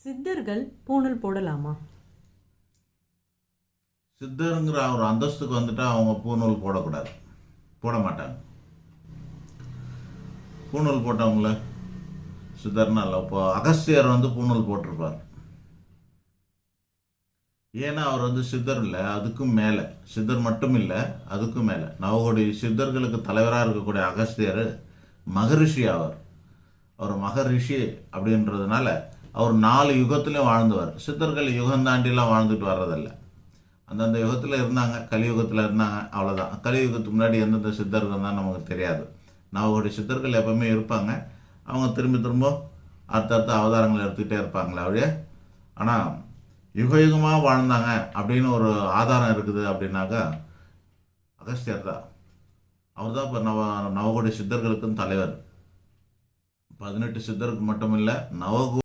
சித்தர்கள் பூணூல் போடலாமா? சித்தருங்கிற ஒரு அந்தஸ்துக்கு வந்துட்டா அவங்க பூணூல் போடக்கூடாது, போட மாட்டாங்க. பூணூல் போட்டவங்கள சித்தர்னா இல்லை. இப்போ அகஸ்தியர் பூணூல் போட்டிருப்பார். ஏன்னா அவர் சித்தர் இல்லை, அதுக்கும் மேலே. சித்தர் மட்டும் இல்லை, அதுக்கும் மேலே. நவகோடி சித்தர்களுக்கு தலைவராக இருக்கக்கூடிய அகஸ்தியர் மகரிஷி ஆவார். அவர் மகரிஷி அப்படின்றதுனால அவர் 4 யுகத்துலேயும் வாழ்ந்தவர். சித்தர்கள் யுகம் தாண்டிலாம் வாழ்ந்துட்டு வர்றதில்ல. அந்தந்த யுகத்தில் இருந்தாங்க, கலியுகத்தில் இருந்தாங்க, அவ்வளோதான். கலியுகத்துக்கு முன்னாடி எந்தெந்த சித்தர்கள் தான் நமக்கு தெரியாது. நவகோடி சித்தர்கள் எப்பவுமே இருப்பாங்க. அவங்க திரும்ப அடுத்தடுத்த அவதாரங்களை எடுத்துக்கிட்டே இருப்பாங்களே அப்படியே. ஆனால் யுகமாக வாழ்ந்தாங்க அப்படின்னு ஒரு ஆதாரம் இருக்குது அப்படின்னாக்கா அகஸ்தியர் தான். அவர் தான் இப்போ நவகோடி சித்தர்களுக்கும் தலைவர். 18 சித்தருக்கு மட்டும் இல்லை,